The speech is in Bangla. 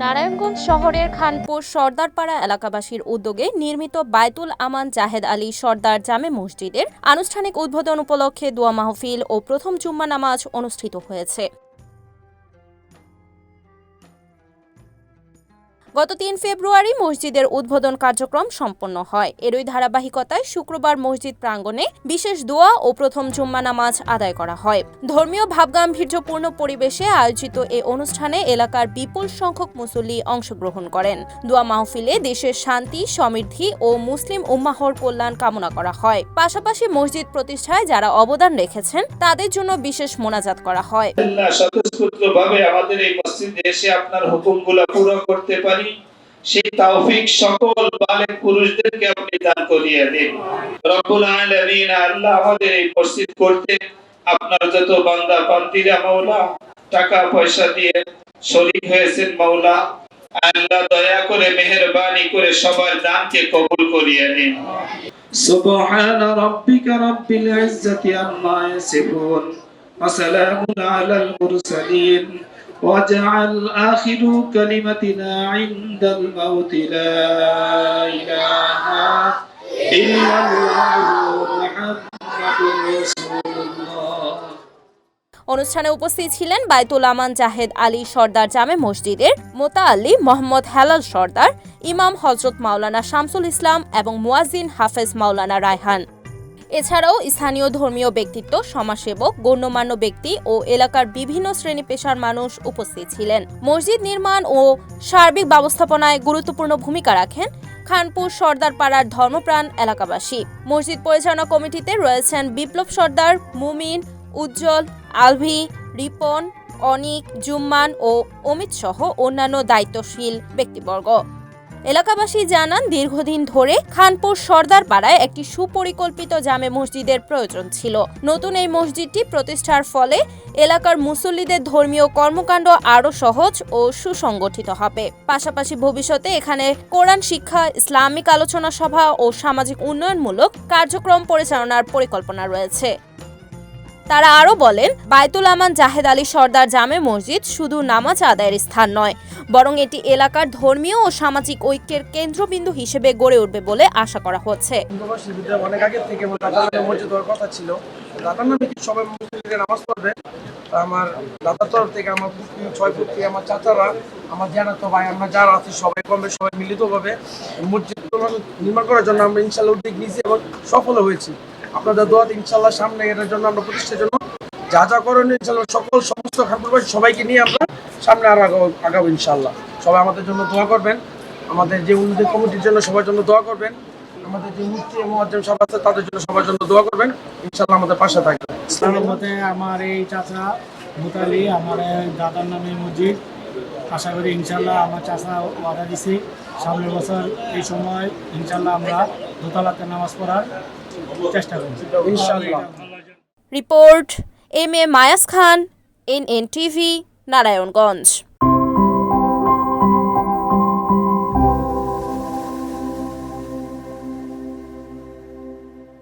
নারায়ণগঞ্জ শহরের খানপুর সর্দারপাড়া এলাকাবাসীর উদ্যোগে নির্মিত বায়তুল আমান জাহেদ আলী সর্দার জামে মসজিদের আনুষ্ঠানিক উদ্বোধন উপলক্ষে দোয়া মাহফিল ও প্রথম জুম্মা নামাজ অনুষ্ঠিত হয়েছে। গত ৩ ফেব্রুয়ারি মসজিদের উদ্বোধন কার্যক্রম সম্পন্ন হয়। এরই ধারাবাহিকতায় শুক্রবার মসজিদ প্রাঙ্গণে বিশেষ দোয়া ও প্রথম জুম্মা নামাজ আদায় করা হয়। ধর্মীয় ভাবগাম্ভীর্যপূর্ণ পরিবেশে আয়োজিত এ অনুষ্ঠানে এলাকার বিপুল সংখ্যক মুসল্লি অংশগ্রহণ করেন। দোয়া মাহফিলে দেশের শান্তি, সমৃদ্ধি ও মুসলিম উম্মাহর কল্যাণ কামনা করা হয়। পাশাপাশি মসজিদ প্রতিষ্ঠায় যারা অবদান রেখেছেন তাদের জন্য বিশেষ মোনাজাত করা হয়। স্বতঃস্ফূর্তভাবে আমাদের এই মসজিদে এসে আপনার হুকুমগুলো পুরো করতে পারি, সেই তৌফিক সকল বালেগ পুরুষদেরকে আপনি দান করিয়ে দিন। রব্বুল আলামিন, আল্লাহ আমাদের এই মসজিদ করতে আপনার যত বান্দা বান্দীরা মাওলা টাকা পয়সা দিয়ে শরীক হয়েছেন মাওলা, আল্লাহ দয়া করে মেহেরবানি করে সবার দানকে কবুল করিয়ে নিন। সুবহান রাব্বিকা রাব্বিল ইজ্জাতি আম্মা ইয়াসিফুন ওয়া সালামুন আলাল মুরসালিন واجعل آخر كلمتنا عند الموت لا إله إلا الله محمد رسول الله। অনুষ্ঠানে উপস্থিত ছিলেন বায়তুল আমান জাহেদ আলী সর্দার জামে মসজিদের মোতাআল্লি মোহাম্মদ হেলাল সর্দার, ইমাম হযরত মাওলানা শামসুল ইসলাম এবং মুয়াজ্জিন হাফেজ মাওলানা রায়হান। এছাড়াও স্থানীয় ধর্মীয় ব্যক্তিত্ব, সমাজসেবক, গণ্যমান্য ব্যক্তি ও এলাকার বিভিন্ন শ্রেণী পেশার মানুষ উপস্থিত ছিলেন। মসজিদ নির্মাণ ও সার্বিক ব্যবস্থাপনায় গুরুত্বপূর্ণ ভূমিকা রাখেন খানপুর সর্দারপাড়ার ধর্মপ্রাণ এলাকাবাসী। মসজিদ পরিচালনা কমিটিতে রয়েছেন বিপ্লব সর্দার, মুমিন, উজ্জ্বল, আলভি, রিপন, অনিক, জুম্মান ও অমিত সহ অন্যান্য দায়িত্বশীল ব্যক্তিবর্গ। এলাকাবাসী জানান, দীর্ঘদিন ধরে খানপুর সর্দারপাড়ায় একটি সুপরিকল্পিত জামে মসজিদের প্রয়োজন ছিল। নতুন এই মসজিদটি প্রতিষ্ঠার ফলে এলাকার মুসল্লিদের ধর্মীয় কর্মকাণ্ড আরও সহজ ও সুসংগঠিত হবে। পাশাপাশি ভবিষ্যতে এখানে কোরআন শিক্ষা, ইসলামিক আলোচনা সভা ও সামাজিক উন্নয়নমূলক কার্যক্রম পরিচালনার পরিকল্পনা রয়েছে। তারা আরও বলেন, বায়তুল আমান জাহেদ আলী সর্দার জামে মসজিদ শুধু নামাজ আদায়ের স্থান নয়, বরং এটি এলাকার ধর্মীয় ও সামাজিক ঐক্যের কেন্দ্রবিন্দু হিসেবে গড়ে উঠবে বলে আশা করা হচ্ছে। অনেক আগে থেকে মসজিদ হওয়ার কথা ছিল, দাদার নামে সবাই মুসলিমদের নামাজ পড়বে। আমার দাদার তরফ থেকে আমার পুত্রী, 6 পুত্রী, আমার চাচারা, আমার জানাতো ভাই, আমরা যারা আছি সবাই কমবে, সবাই মিলিতভাবে মসজিদ নির্মাণ করার জন্য আমরা ইনশাল্লাহ উদ্যোগ নিয়েছি এবং সফল হয়েছি। আপনাদের দোয়াতে ইনশাল্লাহ সামনে এটার জন্য আমরা প্রতিষ্ঠার জন্য যা যা করণীয় ইনশাল্লাহ সমস্ত খানপুরবাসী সবাইকে নিয়ে আমরা সামনে আর আগাবো ইনশাল্লাহ। সবাই আমাদের জন্য দোয়া করবেন, আমাদের যে উন্নতি কমিটির জন্য সবার জন্য দোয়া করবেন, আমাদের যে মুফতি মুয়াজ্জিম সব আছে তাদের জন্য সবার জন্য দোয়া করবেন, ইনশাল্লাহ আমাদের পাশে থাকবেন। ইসলামের মতে আমার এই চাচা মুতালি, আমার দাদার নামে মসজিদ। আশা করি ইনশাল্লাহ আমার চাচা ওয়াদা দিছি সামনের বছর এই সময় ইনশাল্লাহ আমরা দোতলাতে নামাজ পড়ার চেষ্টা করব ইনশাল্লাহ। Report M A Maya's Khan, NN TV, Narayanganj.